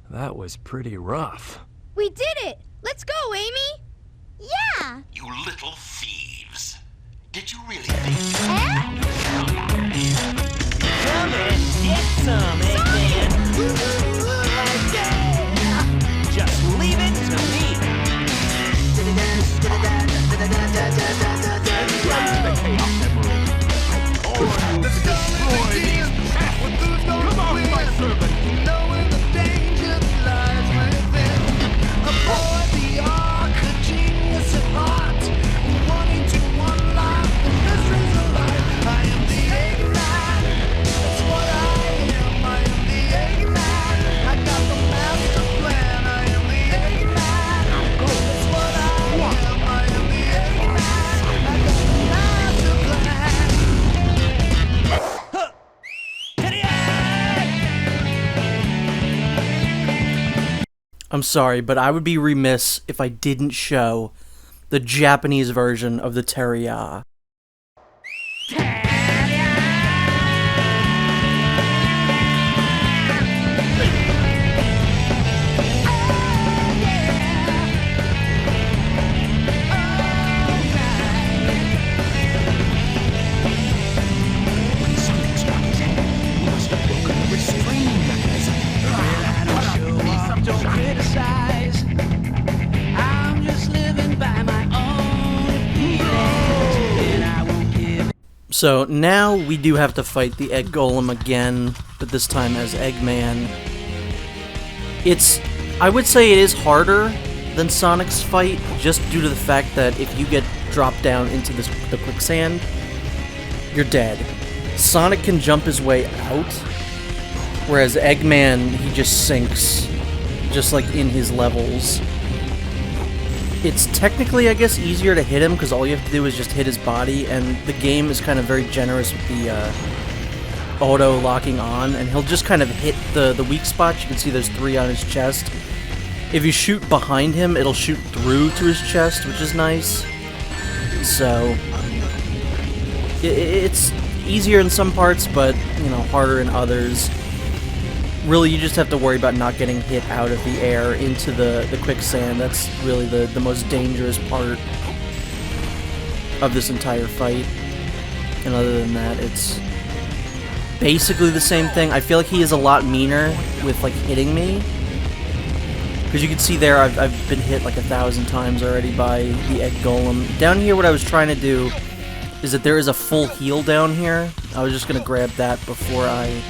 That was pretty rough. We did it! Let's go, Amy! Yeah! You little thieves. Did you really think? Come and get some, Eggman! Just leave it to me! Come on, my servant! Knowing the danger that lies within. Aboard the ark, a genius at heart, wanting to unlock the mysteries of life. I am the Eggman. That's what I am. I am the Eggman. I got the master plan. I am the Eggman. That's what I am. I am the Eggman. I got the master plan. I'm sorry, but I would be remiss if I didn't show the Japanese version of the Teriaaaaa. Don't criticize. I'm just living by my own feelings, and I won't give. So now we do have to fight the Egg Golem again, but this time as Eggman. I would say it is harder than Sonic's fight, just due to the fact that if you get dropped down into the quicksand, you're dead. Sonic can jump his way out, whereas Eggman, he just sinks, just like in his levels. It's technically, I guess, easier to hit him because all you have to do is just hit his body, and the game is kind of very generous with the auto locking on, and he'll just kind of hit the weak spots. You can see there's 3 on his chest. If you shoot behind him, it'll shoot through to his chest, which is nice. So it's easier in some parts, but you know, harder in others. Really, you just have to worry about not getting hit out of the air into the quicksand. That's really the most dangerous part of this entire fight. And other than that, it's basically the same thing. I feel like he is a lot meaner with like hitting me. Because you can see there, I've been hit like 1,000 times already by the Egg Golem. Down here, what I was trying to do is that there is a full heal down here. I was just going to grab that before I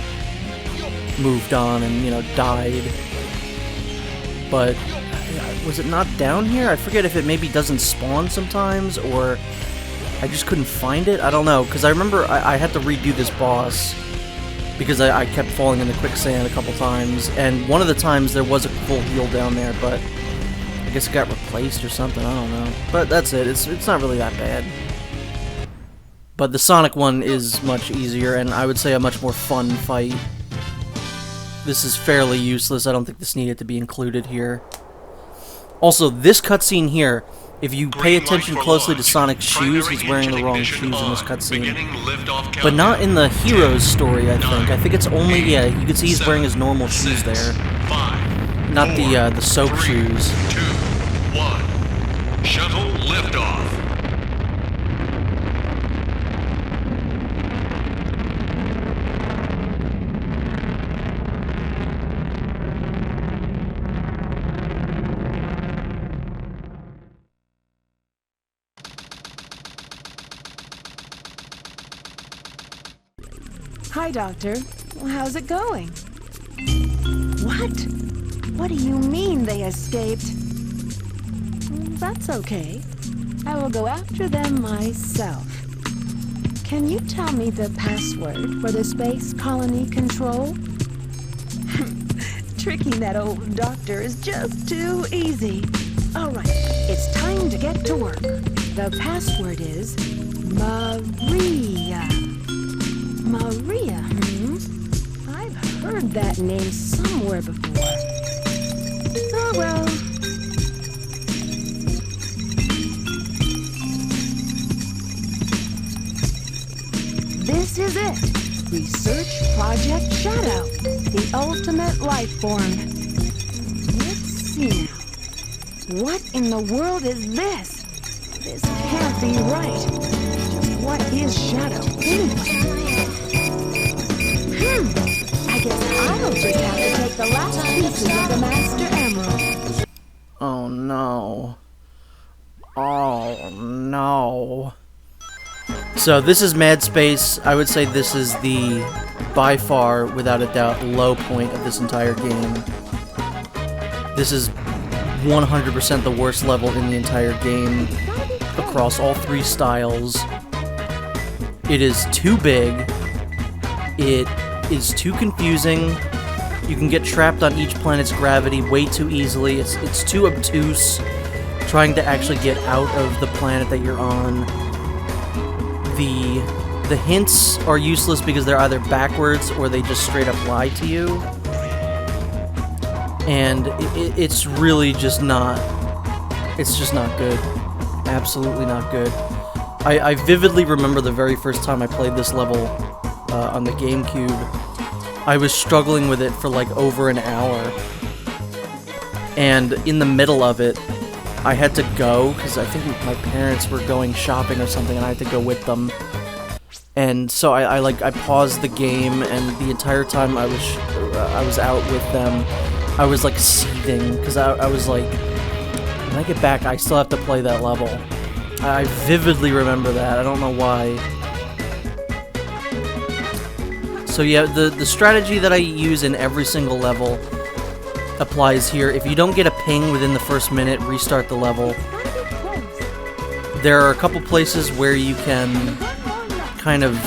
moved on and, you know, died. But was it not down here? I forget if it maybe doesn't spawn sometimes, or I just couldn't find it. I don't know, because I remember I had to redo this boss because I kept falling in the quicksand a couple times, and one of the times there was a full heal down there, but I guess it got replaced or something, I don't know. But that's it, it's not really that bad. But the Sonic one is much easier, and I would say a much more fun fight. This is fairly useless. I don't think this needed to be included here. Also, this cutscene here, if you pay attention closely to Sonic's shoes, he's wearing the wrong shoes in this cutscene. But not in the hero's story, I think. I think it's only, yeah, you can see he's wearing his normal shoes there. Not the soap shoes. 2, 1. Shuttle liftoff. Hi, Doctor. How's it going? What? What do you mean they escaped? That's okay. I will go after them myself. Can you tell me the password for the space colony control? Tricking that old doctor is just too easy. All right, it's time to get to work. The password is Maria. Maria, I've heard that name somewhere before. Oh well. This is it. Research Project Shadow, the ultimate life form. Let's see now. What in the world is this? This can't be right. Just what is Shadow anyway? I guess I'll just have to take the last pieces of the Master Emerald. Oh no. Oh no. So this is Mad Space. I would say this is the, by far, without a doubt, low point of this entire game. This is 100% the worst level in the entire game, across all three styles. It is too big. It is too confusing. You can get trapped on each planet's gravity way too easily. It's too obtuse trying to actually get out of the planet that you're on. The hints are useless because they're either backwards or they just straight up lie to you. And it's really just not... It's just not good. Absolutely not good. I vividly remember the very first time I played this level on the GameCube. I was struggling with it for like over an hour. And in the middle of it, I had to go, because I think my parents were going shopping or something, and I had to go with them. And so I paused the game, and the entire time I was out with them, I was like seething, because I was like, when I get back, I still have to play that level. I vividly remember that. I don't know why. So yeah, the strategy that I use in every single level applies here. If you don't get a ping within the first minute, restart the level. There are a couple places where you can kind of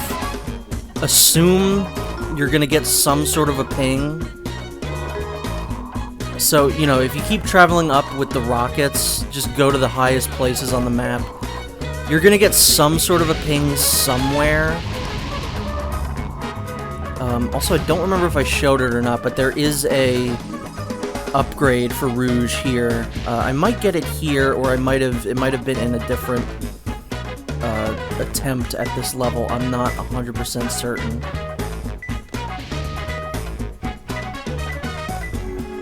assume you're gonna get some sort of a ping. So, you know, if you keep traveling up with the rockets, just go to the highest places on the map, you're gonna get some sort of a ping somewhere. Also, I don't remember if I showed it or not, but there is a upgrade for Rouge here. I might get it here, or it might have been in a different attempt at this level. I'm not 100% certain.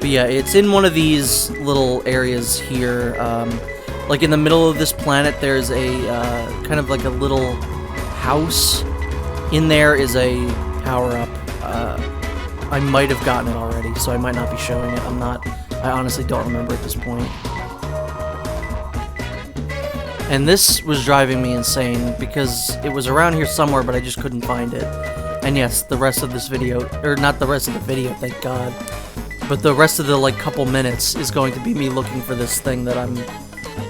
But yeah, it's in one of these little areas here. Like in the middle of this planet, there's a kind of like a little house. In there is a power-up. I might have gotten it already, so I might not be showing it. I honestly don't remember at this point. And this was driving me insane, because it was around here somewhere, but I just couldn't find it. And yes, the rest of this video, or not the rest of the video, thank God, but the rest of the, like, couple minutes is going to be me looking for this thing that I'm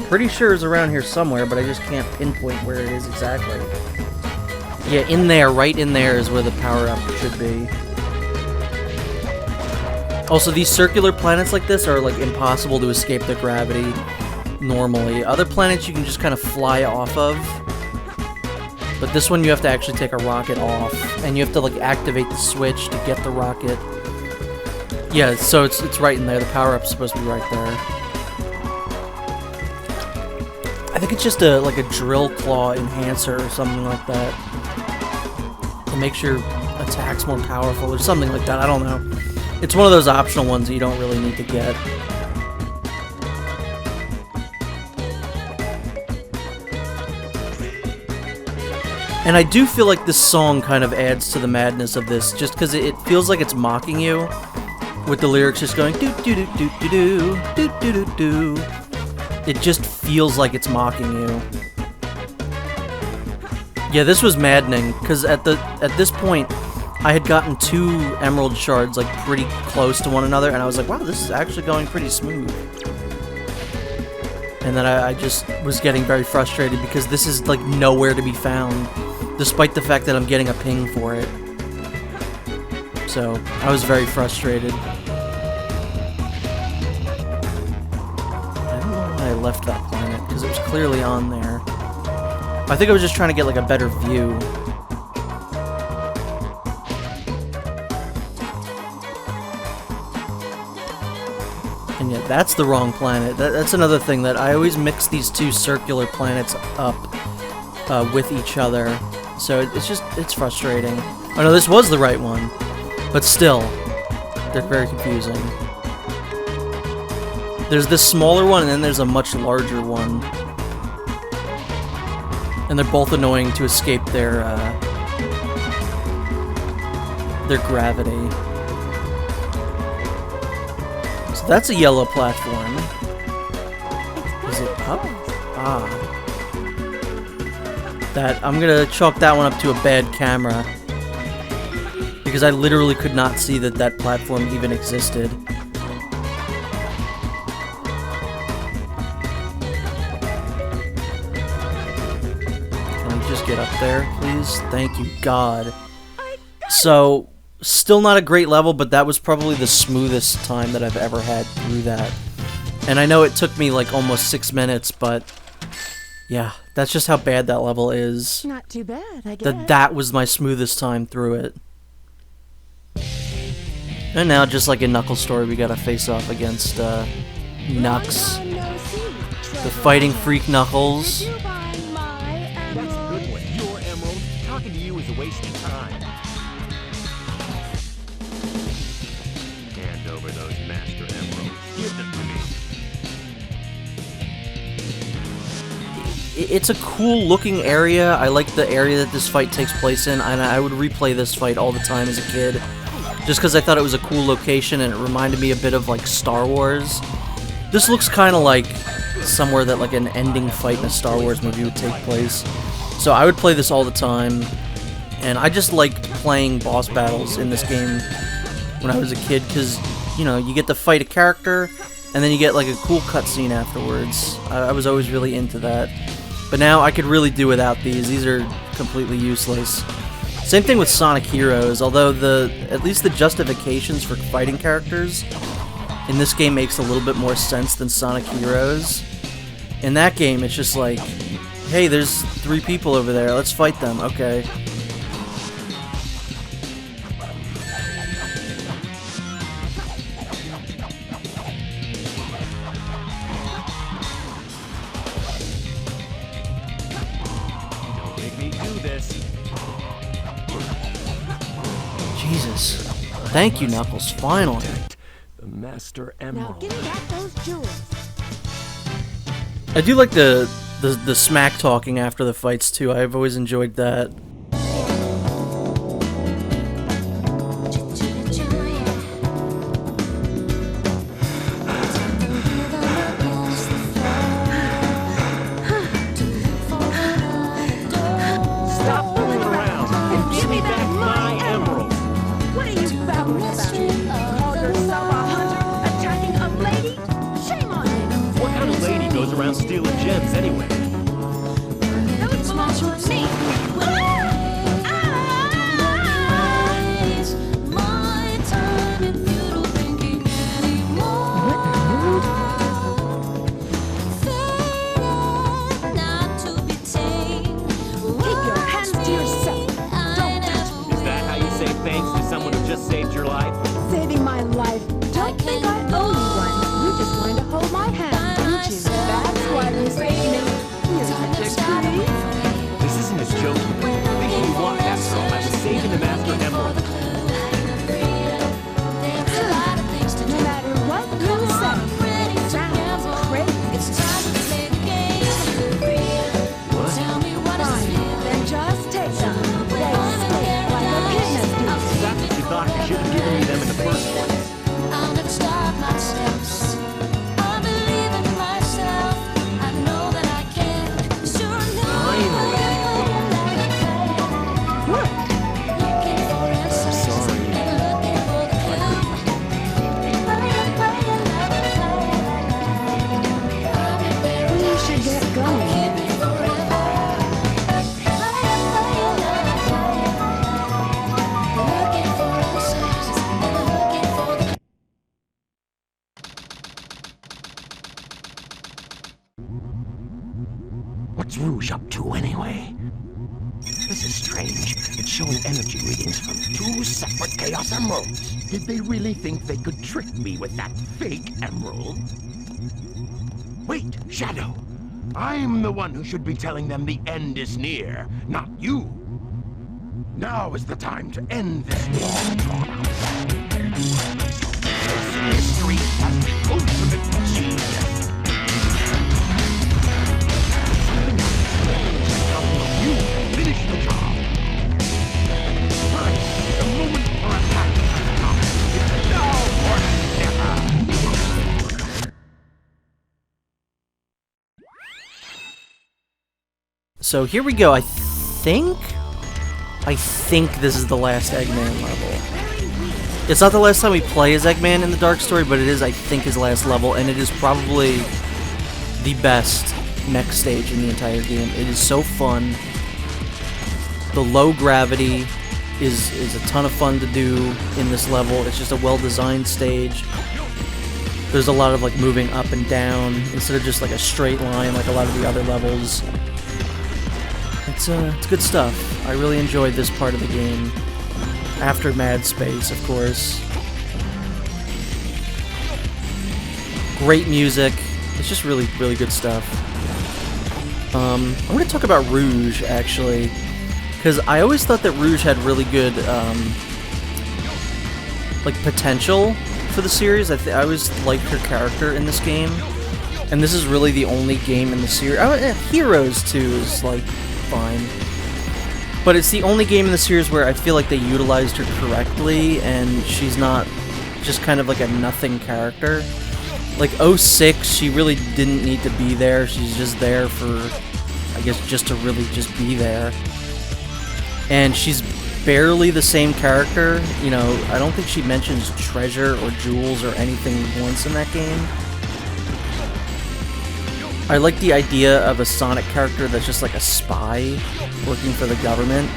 pretty sure is around here somewhere, but I just can't pinpoint where it is exactly. Yeah, in there, right in there is where the power-up should be. Also, these circular planets like this are, like, impossible to escape the gravity normally. Other planets you can just kind of fly off of, but this one you have to actually take a rocket off, and you have to, like, activate the switch to get the rocket. Yeah, so it's right in there. The power-up's supposed to be right there. I think it's just like a drill claw enhancer or something like that. It makes your attacks more powerful or something like that. I don't know. It's one of those optional ones that you don't really need to get. And I do feel like this song kind of adds to the madness of this, just because it feels like it's mocking you, with the lyrics just going doo doo doo doo doo doo doo doo doo. It just feels like it's mocking you. Yeah, this was maddening, because at this point, I had gotten 2 emerald shards, like, pretty close to one another, and I was like, wow, this is actually going pretty smooth. And then I just was getting very frustrated, because this is, like, nowhere to be found, despite the fact that I'm getting a ping for it. So, I was very frustrated. I don't know why I left that planet, because it was clearly on there. I think I was just trying to get, like, a better view. And yeah, that's the wrong planet. That's another thing, that I always mix these 2 circular planets up with each other. So it's frustrating. Oh no, this was the right one. But still, they're very confusing. There's this smaller one, and then there's a much larger one. And they're both annoying to escape their gravity. So that's a yellow platform. Is it up? Ah. I'm gonna chalk that one up to a bad camera. Because I literally could not see that that platform even existed. Can I just get up there, please? Thank you, God. So, still not a great level, but that was probably the smoothest time that I've ever had through that. And I know it took me like almost 6 minutes, but yeah, that's just how bad that level is. Not too bad, I guess. That was my smoothest time through it. And now, just like in Knuckles' story, we gotta face off against Knux, the fighting freak Knuckles. That's a good one. Your emerald. Talking to you is a waste of time. Hand over those master emeralds. Give them to me. It's a cool looking area. I like the area that this fight takes place in, and I would replay this fight all the time as a kid. Just because I thought it was a cool location and it reminded me a bit of like Star Wars. This looks kind of like somewhere that like an ending fight in a Star Wars movie would take place. So I would play this all the time, and I just liked playing boss battles in this game when I was a kid because, you know, you get to fight a character and then you get like a cool cutscene afterwards. I was always really into that. But now I could really do without these. These are completely useless. Same thing with Sonic Heroes, although at least the justifications for fighting characters in this game makes a little bit more sense than Sonic Heroes. In that game, it's just like, hey, there's 3 people over there, let's fight them, okay. Don't make me do this. Jesus. Thank you, Knuckles, finally. The Master Now Emerald. give me back those jewels. I do like the smack talking after the fights too. I've always enjoyed that. Stop fooling around and give me back my emerald. What are you babbling about? Call yourself a hunter attacking a lady? Shame on you. What kind of lady goes around stealing gems anyway? Those belong to me. Keep your hands to yourself. Don't touch me. Is that how you say thanks to someone who just saved your life? Saving my life. Don't think I owe you one. You just wanted to hold my hand, didn't you? That's why you saved me. You're such a cutie. This isn't a joke. Thinking you want that girl, I was saving the Master Emerald. No matter what you say, it sounds crazy. Fine, then just take them. They stink like a kidness do. That's what you thought. You should have given me them in the first place. We should get going. What's Rouge up to anyway? This is strange. It's showing energy readings from 2 separate Chaos Emeralds. Did they really think they could trick me with that fake emerald? Wait, Shadow. I'm the one who should be telling them the end is near, not you. Now is the time to end this long drawn-out battle. This mystery has the ultimate genius. You finish the job. Right, the moment for attack has come. It's now or never. So here we go. I think this is the last Eggman level. It's not the last time we play as Eggman in the Dark Story, but it is, I think, his last level, and it is probably the best mech stage in the entire game. It is so fun. The low gravity is a ton of fun to do in this level. It's just a well-designed stage. There's a lot of like moving up and down instead of just like a straight line like a lot of the other levels. It's good stuff. I really enjoyed this part of the game. After Mad Space, of course. Great music. It's just really, really good stuff. I'm going to talk about Rouge, actually. Because I always thought that Rouge had really good, like, potential for the series. I always liked her character in this game. And this is really the only game in the series. Heroes 2 is, like, fine. But it's the only game in the series where I feel like they utilized her correctly, and she's not just kind of like a nothing character. Like 06, she really didn't need to be there. She's just there for, I guess, just to really just be there. And she's barely the same character. You know, I don't think she mentions treasure or jewels or anything once in that game. I like the idea of a Sonic character that's just like a spy working for the government.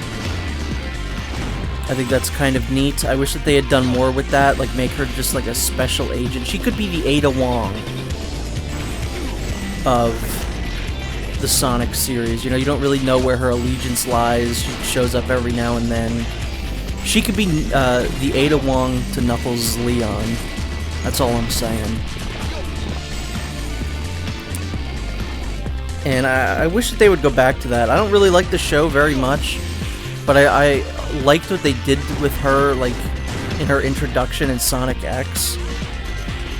I think that's kind of neat. I wish that they had done more with that, like make her just like a special agent. She could be the Ada Wong of the Sonic series. You know, you don't really know where her allegiance lies. She shows up every now and then. She could be the Ada Wong to Knuckles' Leon. That's all I'm saying. And I wish that they would go back to that. I don't really like the show very much, but I liked what they did with her, like, in her introduction in Sonic X.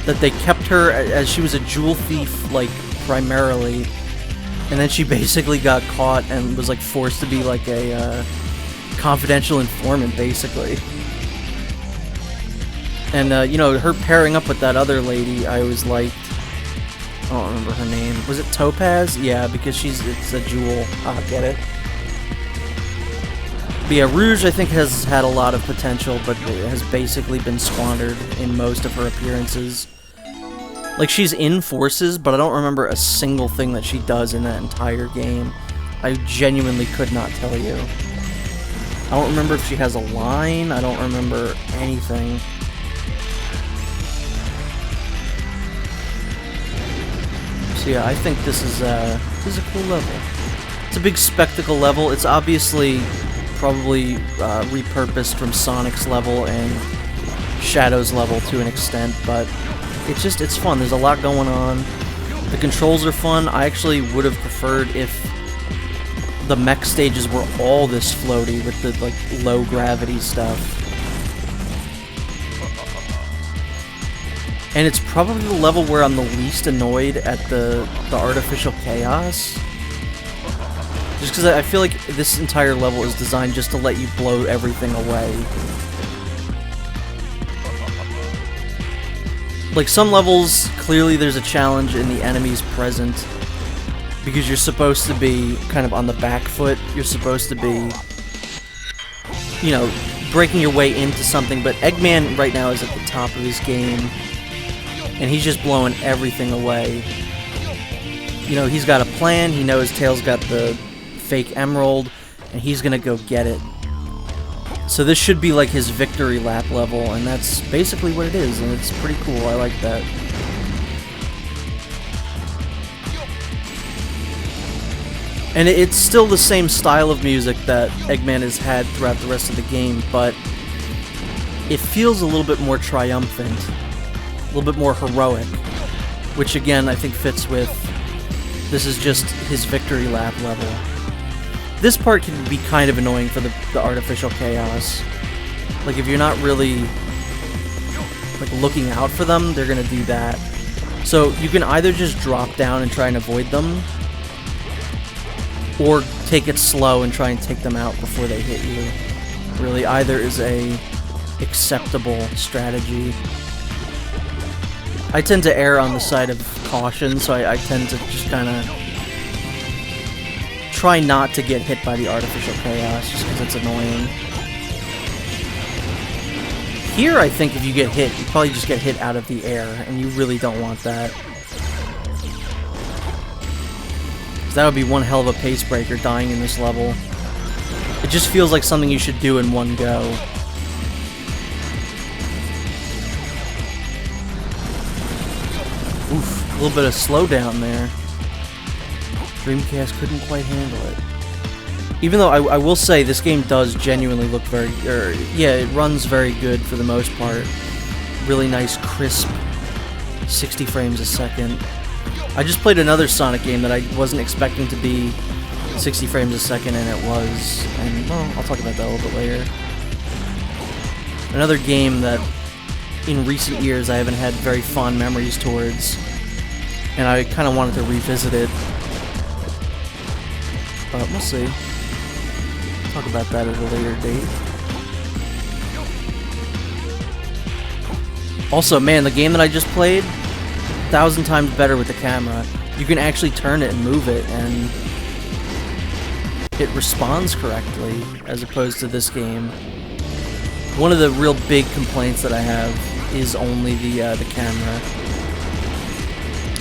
That they kept her as she was a jewel thief, like, primarily, and then she basically got caught and was, like, forced to be, like, a confidential informant, basically. And, you know, her pairing up with that other lady, I always liked. I don't remember her name. Was it Topaz? Yeah, because it's a jewel. Ah, get it? But yeah, Rouge, I think, has had a lot of potential, but it has basically been squandered in most of her appearances. Like, she's in Forces, but I don't remember a single thing that she does in that entire game. I genuinely could not tell you. I don't remember if she has a line. I don't remember anything. So yeah, I think this is a cool level. It's a big spectacle level. It's obviously probably repurposed from Sonic's level and Shadow's level to an extent, but it's fun. There's a lot going on. The controls are fun. I actually would have preferred if the mech stages were all this floaty with the like low gravity stuff. And it's probably the level where I'm the least annoyed at the artificial chaos. Just because I feel like this entire level is designed just to let you blow everything away. Like some levels, clearly there's a challenge in the enemies present. Because you're supposed to be kind of on the back foot. You're supposed to be, you know, breaking your way into something. But Eggman right now is at the top of his game. And he's just blowing everything away. You know, he's got a plan. He knows Tails got the fake emerald, and he's gonna go get it. So this should be like his victory lap level, and that's basically what it is, and it's pretty cool. I like that. And it's still the same style of music that Eggman has had throughout the rest of the game, but it feels a little bit more triumphant. A little bit more heroic, which again I think fits with this is just his victory lap level. This part can be kind of annoying for the artificial chaos. Like, if you're not really, like, looking out for them, they're gonna do that. So, you can either just drop down and try and avoid them, or take it slow and try and take them out before they hit you. Really, either is a acceptable strategy. I tend to err on the side of caution, so I tend to just kind of try not to get hit by the artificial chaos, just because it's annoying. Here, I think if you get hit, you probably just get hit out of the air, and you really don't want that. That would be one hell of a pace breaker, dying in this level. It just feels like something you should do in one go. Oof, a little bit of slowdown there. Dreamcast couldn't quite handle it. Even though I will say this game does genuinely look very, yeah, it runs very good for the most part. Really nice, crisp, 60 frames a second. I just played another Sonic game that I wasn't expecting to be 60 frames a second, and it was. And, well, I'll talk about that a little bit later. Another game that, in recent years, I haven't had very fond memories towards, and I kind of wanted to revisit it. But we'll see. Talk about that at a later date. Also, man, the game that I just played, 1,000 times better with the camera. You can actually turn it and move it, and it responds correctly, as opposed to this game. One of the real big complaints that I have is only the camera.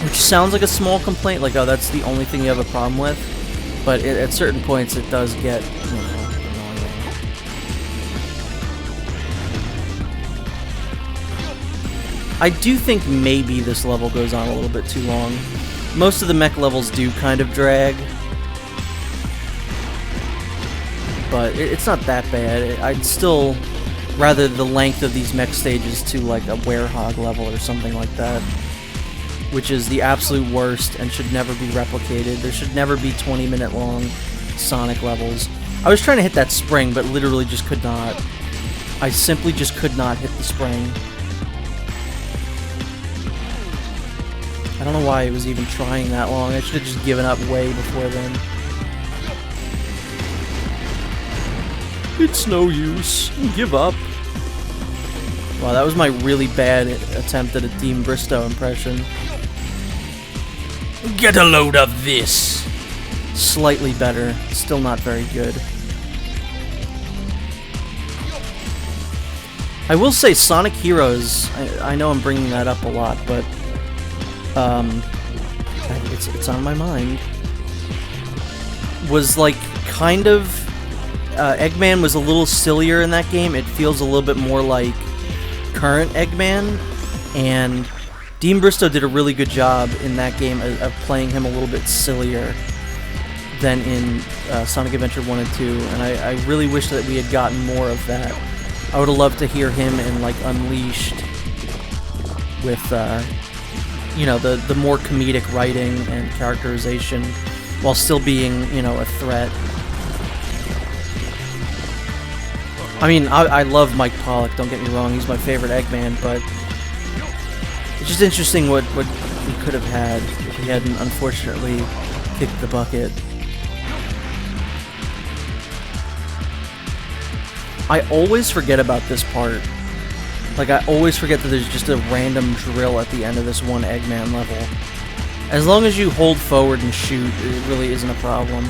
Which sounds like a small complaint, like, oh, that's the only thing you have a problem with. But at certain points, it does get, you know, annoying. I do think maybe this level goes on a little bit too long. Most of the mech levels do kind of drag, but it's not that bad. I'd still rather the length of these mech stages to like a Werehog level or something like that, which is the absolute worst and should never be replicated. There should never be 20-minute long Sonic levels. I was trying to hit that spring, but literally just could not. I simply just could not hit the spring. I don't know why I was even trying that long. I should have just given up way before then. It's no use. Give up. Wow, that was my really bad attempt at a Team Bristow impression. Get a load of this! Slightly better. Still not very good. I will say Sonic Heroes, I know I'm bringing that up a lot, but it's on my mind, was like kind of Eggman was a little sillier in that game. It feels a little bit more like current Eggman, and Dean Bristow did a really good job in that game of playing him a little bit sillier than in Sonic Adventure 1 and 2, and I really wish that we had gotten more of that. I would have loved to hear him in like Unleashed with you know, the more comedic writing and characterization while still being, you know, a threat. I mean, I love Mike Pollock, don't get me wrong, he's my favorite Eggman, but it's just interesting what we could have had if he hadn't, unfortunately, kicked the bucket. I always forget about this part. Like, I always forget that there's just a random drill at the end of this one Eggman level. As long as you hold forward and shoot, it really isn't a problem.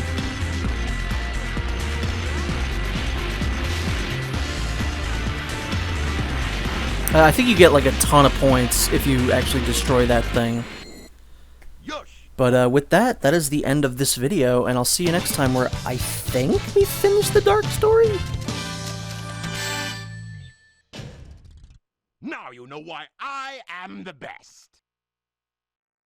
I think you get like a ton of points if you actually destroy that thing. But with that is the end of this video, and I'll see you next time where I think we finish the Dark story? Now you know why I am the best.